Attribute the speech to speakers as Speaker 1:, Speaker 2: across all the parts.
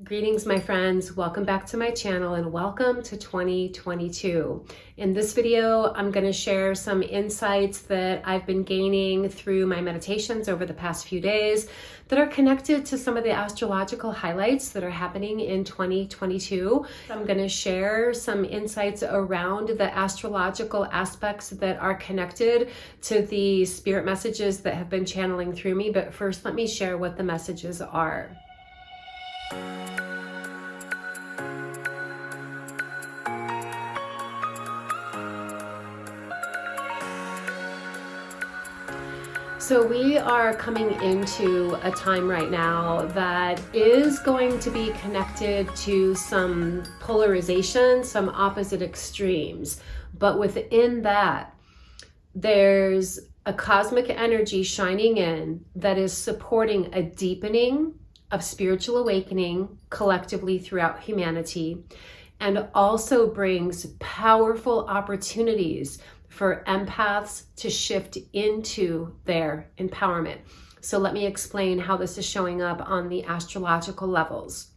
Speaker 1: Greetings, my friends. Welcome back to my channel and welcome to 2022. In this video, I'm going to share some insights that I've been gaining through my meditations over the past few days that are connected to some of the astrological highlights that are happening in 2022. I'm going to share some insights around the astrological aspects that are connected to the spirit messages that have been channeling through me. But first, let me share what the messages are. So we are coming into a time right now that is going to be connected to some polarization, some opposite extremes. But within that, there's a cosmic energy shining in that is supporting a deepening of spiritual awakening collectively throughout humanity, and also brings powerful opportunities for empaths to shift into their empowerment. So let me explain how this is showing up on the astrological levels.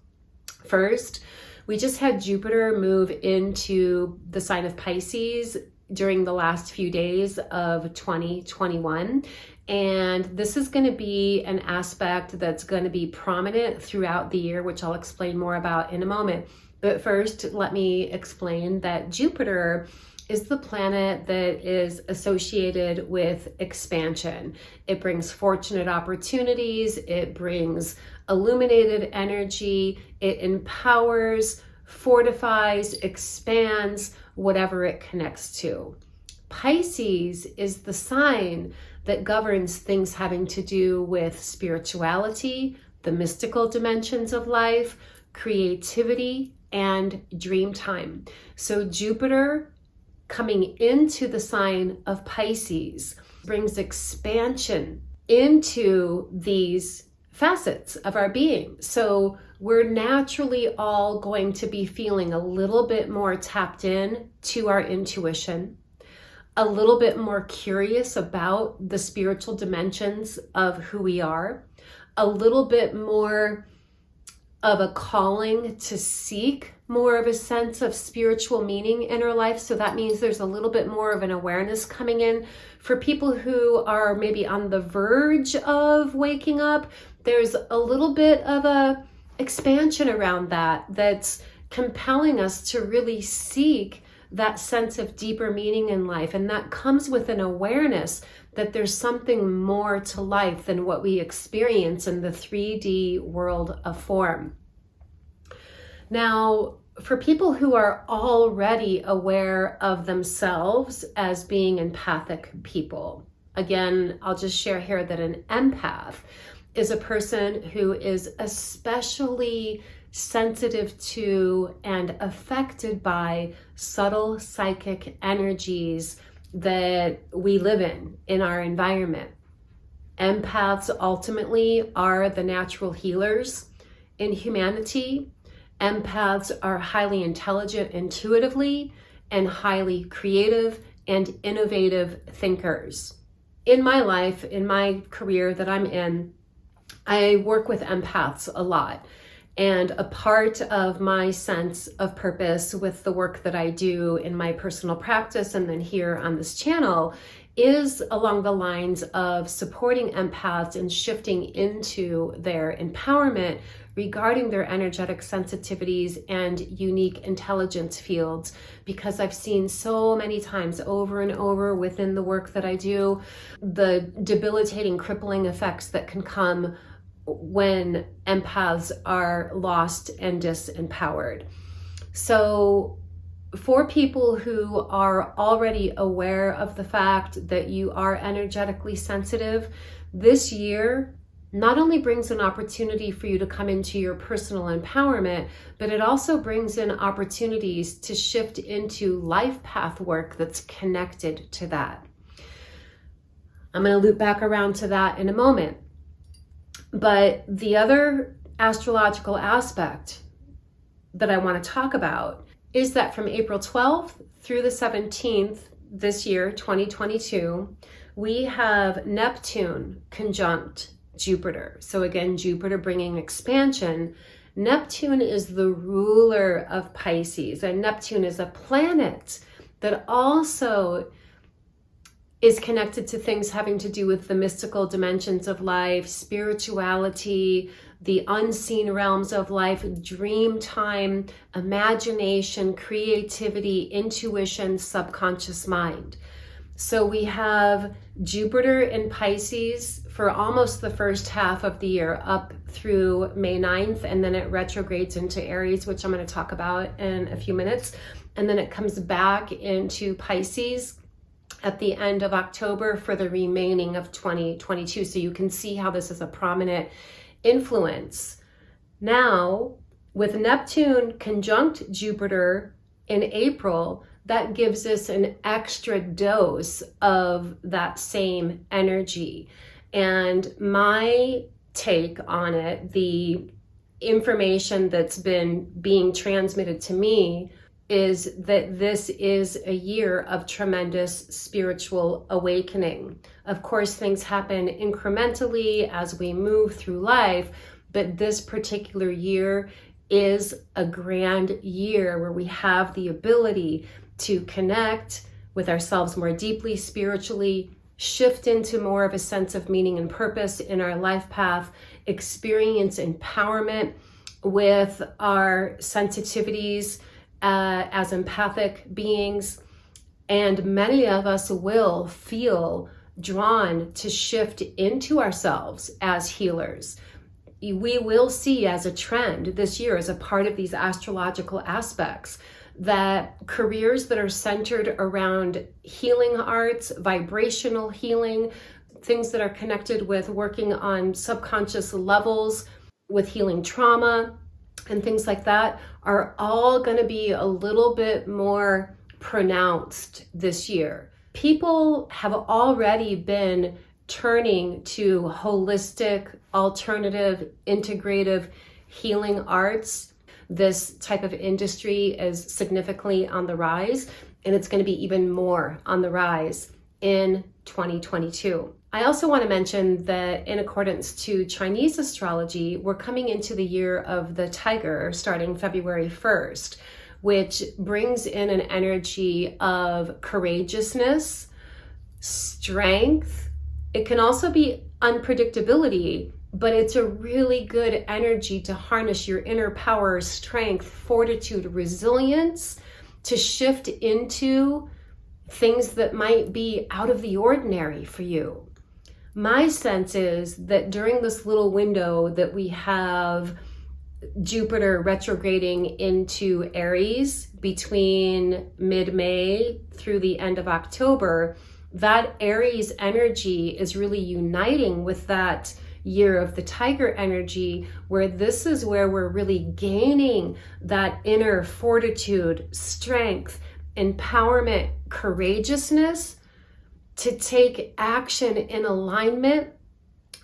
Speaker 1: First, we just had Jupiter move into the sign of Pisces during the last few days of 2021. And this is going to be an aspect that's going to be prominent throughout the year, which I'll explain more about in a moment. But first, let me explain that Jupiter is the planet that is associated with expansion. It brings fortunate opportunities, it brings illuminated energy, it empowers, fortifies, expands whatever it connects to. Pisces is the sign that governs things having to do with spirituality, the mystical dimensions of life, creativity, and dream time. So Jupiter coming into the sign of Pisces brings expansion into these facets of our being. So we're naturally all going to be feeling a little bit more tapped in to our intuition, a little bit more curious about the spiritual dimensions of who we are, a little bit more of a calling to seek more of a sense of spiritual meaning in our life. So that means there's a little bit more of an awareness coming in for people who are maybe on the verge of waking up. There's a little bit of a expansion around that that's compelling us to really seek that sense of deeper meaning in life. And that comes with an awareness that there's something more to life than what we experience in the 3D world of form. Now, for people who are already aware of themselves as being empathic people, again, I'll just share here that an empath is a person who is especially sensitive to and affected by subtle psychic energies that we live in our environment. Empaths ultimately are the natural healers in humanity. Empaths are highly intelligent intuitively and highly creative and innovative thinkers. In my life, in my career that I'm in, I work with empaths a lot. And a part of my sense of purpose with the work that I do in my personal practice and then here on this channel is along the lines of supporting empaths and shifting into their empowerment regarding their energetic sensitivities and unique intelligence fields, because I've seen so many times over and over within the work that I do, the debilitating, crippling effects that can come when empaths are lost and disempowered. So for people who are already aware of the fact that you are energetically sensitive, this year not only brings an opportunity for you to come into your personal empowerment, but it also brings in opportunities to shift into life path work that's connected to that. I'm going to loop back around to that in a moment. But the other astrological aspect that I want to talk about is that from April 12th through the 17th this year, 2022, we have Neptune conjunct Jupiter. So again, Jupiter bringing expansion, Neptune is the ruler of Pisces, and Neptune is a planet that also is connected to things having to do with the mystical dimensions of life, spirituality, the unseen realms of life, dream time, imagination, creativity, intuition, subconscious mind. So we have Jupiter in Pisces for almost the first half of the year, up through May 9th, and then it retrogrades into Aries, which I'm going to talk about in a few minutes. And then it comes back into Pisces at the end of October for the remaining of 2022. So you can see how this is a prominent influence. Now, with Neptune conjunct Jupiter in April, that gives us an extra dose of that same energy. And my take on it, the information that's been being transmitted to me, is that this is a year of tremendous spiritual awakening. Of course, things happen incrementally as we move through life, but this particular year is a grand year where we have the ability to connect with ourselves more deeply spiritually, shift into more of a sense of meaning and purpose in our life path, experience empowerment with our sensitivities as empathic beings. And many of us will feel drawn to shift into ourselves as healers. We will see as a trend this year, as a part of these astrological aspects, that careers that are centered around healing arts, vibrational healing, things that are connected with working on subconscious levels, with healing trauma and things like that, are all going to be a little bit more pronounced this year. People have already been turning to holistic, alternative, integrative healing arts. This type of industry is significantly on the rise, and it's going to be even more on the rise in 2022. I also want to mention that in accordance to Chinese astrology, we're coming into the year of the tiger starting February 1st, which brings in an energy of courageousness, strength. It can also be unpredictability, but it's a really good energy to harness your inner power, strength, fortitude, resilience, to shift into things that might be out of the ordinary for you. My sense is that during this little window that we have Jupiter retrograding into Aries between mid-May through the end of October, that Aries energy is really uniting with that year of the tiger energy, where this is where we're really gaining that inner fortitude, strength, empowerment, courageousness to take action in alignment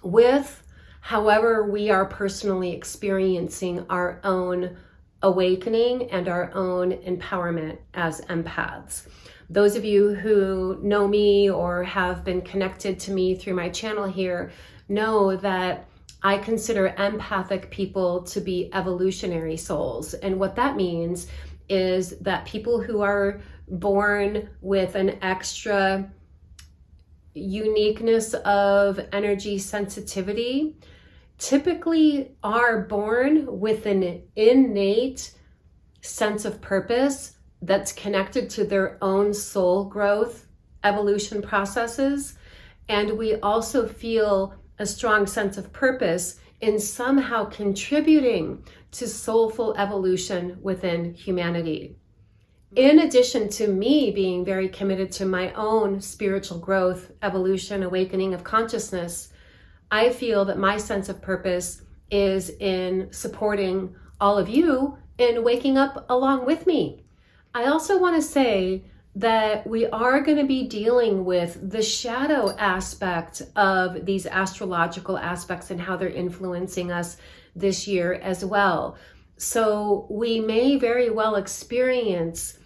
Speaker 1: with however we are personally experiencing our own awakening and our own empowerment as empaths. Those of you who know me or have been connected to me through my channel here know that I consider empathic people to be evolutionary souls. And what that means is that people who are born with an extra uniqueness of energy sensitivity typically are born with an innate sense of purpose that's connected to their own soul growth, evolution processes. And we also feel a strong sense of purpose in somehow contributing to soulful evolution within humanity. In addition to me being very committed to my own spiritual growth, evolution, awakening of consciousness, I feel that my sense of purpose is in supporting all of you in waking up along with me. I also want to say that we are going to be dealing with the shadow aspect of these astrological aspects and how they're influencing us this year as well. So we may very well experience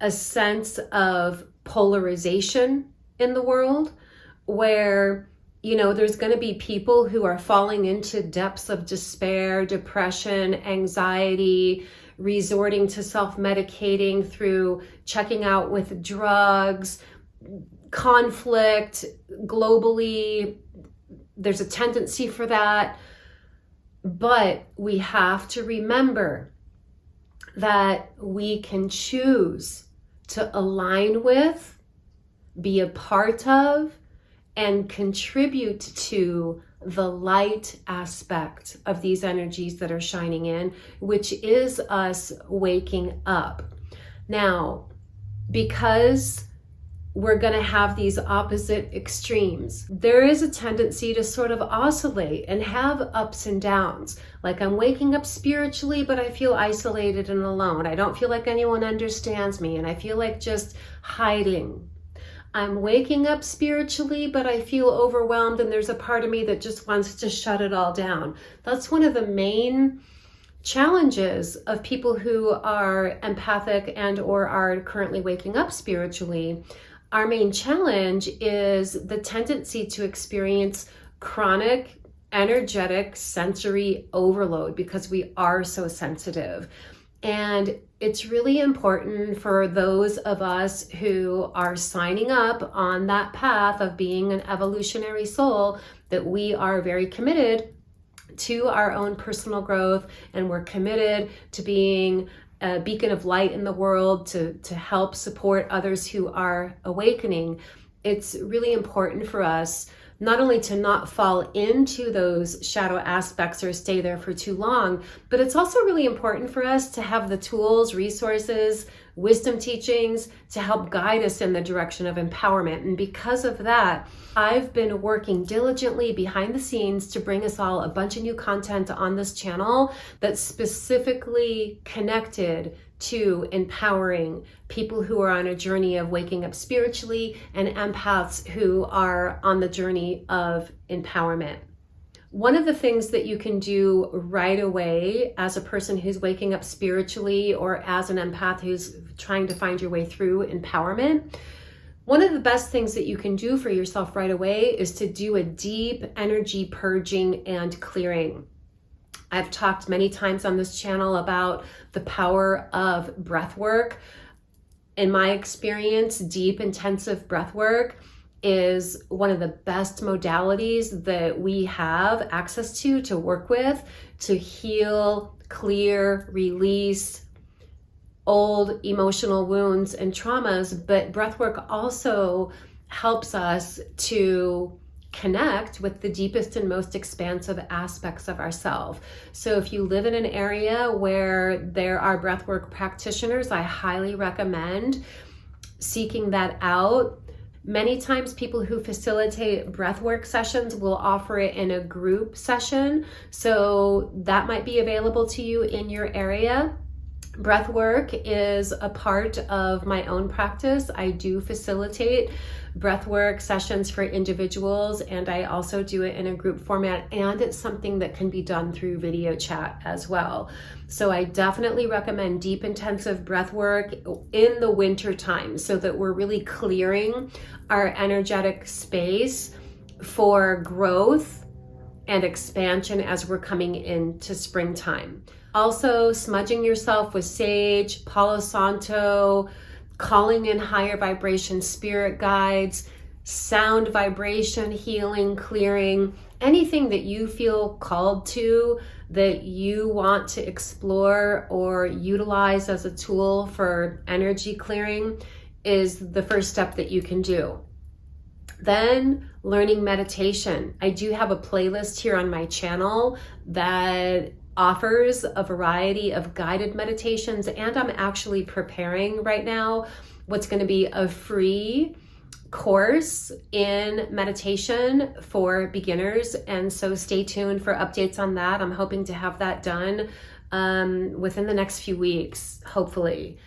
Speaker 1: a sense of polarization in the world, where There's going to be people who are falling into depths of despair, depression, anxiety, resorting to self-medicating through checking out with drugs, conflict globally. There's a tendency for that. But we have to remember that we can choose to align with, be a part of, and contribute to the light aspect of these energies that are shining in, which is us waking up. Now, because we're going to have these opposite extremes, there is a tendency to sort of oscillate and have ups and downs. Like, I'm waking up spiritually, but I feel isolated and alone. I don't feel like anyone understands me, and I feel like just hiding. I'm waking up spiritually, but I feel overwhelmed, and there's a part of me that just wants to shut it all down. That's one of the main challenges of people who are empathic and or are currently waking up spiritually. Our main challenge is the tendency to experience chronic energetic sensory overload because we are so sensitive. And it's really important for those of us who are signing up on that path of being an evolutionary soul that we are very committed to our own personal growth, and we're committed to being a beacon of light in the world to help support others who are awakening. It's really important for us not only to not fall into those shadow aspects or stay there for too long, but it's also really important for us to have the tools, resources, wisdom teachings to help guide us in the direction of empowerment. And because of that, I've been working diligently behind the scenes to bring us all a bunch of new content on this channel that's specifically connected to empowering people who are on a journey of waking up spiritually and empaths who are on the journey of empowerment. One of the things that you can do right away as a person who's waking up spiritually or as an empath who's trying to find your way through empowerment, one of the best things that you can do for yourself right away is to do a deep energy purging and clearing. I've talked many times on this channel about the power of breath work. In my experience, deep, intensive breath work is one of the best modalities that we have access to work with, to heal, clear, release old emotional wounds and traumas. But breath work also helps us to connect with the deepest and most expansive aspects of ourselves. So if you live in an area where there are breathwork practitioners, I highly recommend seeking that out. Many times people who facilitate breathwork sessions will offer it in a group session, so that might be available to you in your area. Breathwork is a part of my own practice. I do facilitate breathwork sessions for individuals, and I also do it in a group format, and it's something that can be done through video chat as well. So I definitely recommend deep, intensive breathwork in the winter time so that we're really clearing our energetic space for growth and expansion as we're coming into springtime. Also, smudging yourself with sage, Palo Santo, calling in higher vibration spirit guides, sound vibration healing, clearing, anything that you feel called to, that you want to explore or utilize as a tool for energy clearing is the first step that you can do. Then learning meditation. I do have a playlist here on my channel that offers a variety of guided meditations, and I'm actually preparing right now what's going to be a free course in meditation for beginners, and so stay tuned for updates on that. I'm hoping to have that done within the next few weeks, hopefully.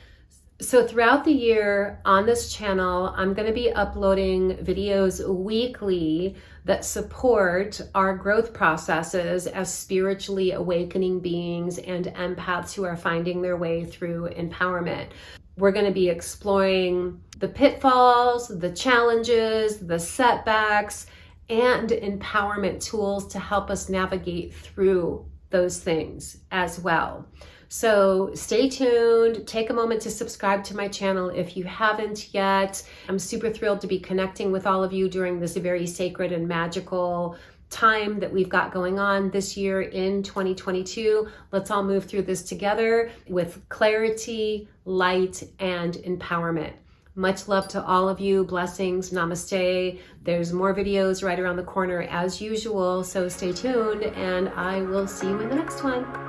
Speaker 1: So throughout the year on this channel, I'm going to be uploading videos weekly that support our growth processes as spiritually awakening beings and empaths who are finding their way through empowerment. We're going to be exploring the pitfalls, the challenges, the setbacks, and empowerment tools to help us navigate through those things as well. So stay tuned. Take a moment to subscribe to my channel if you haven't yet. I'm super thrilled to be connecting with all of you during this very sacred and magical time that we've got going on this year in 2022. Let's all move through this together with clarity, light, and empowerment. Much love to all of you. Blessings. Namaste. There's more videos right around the corner as usual, so stay tuned and I will see you in the next one.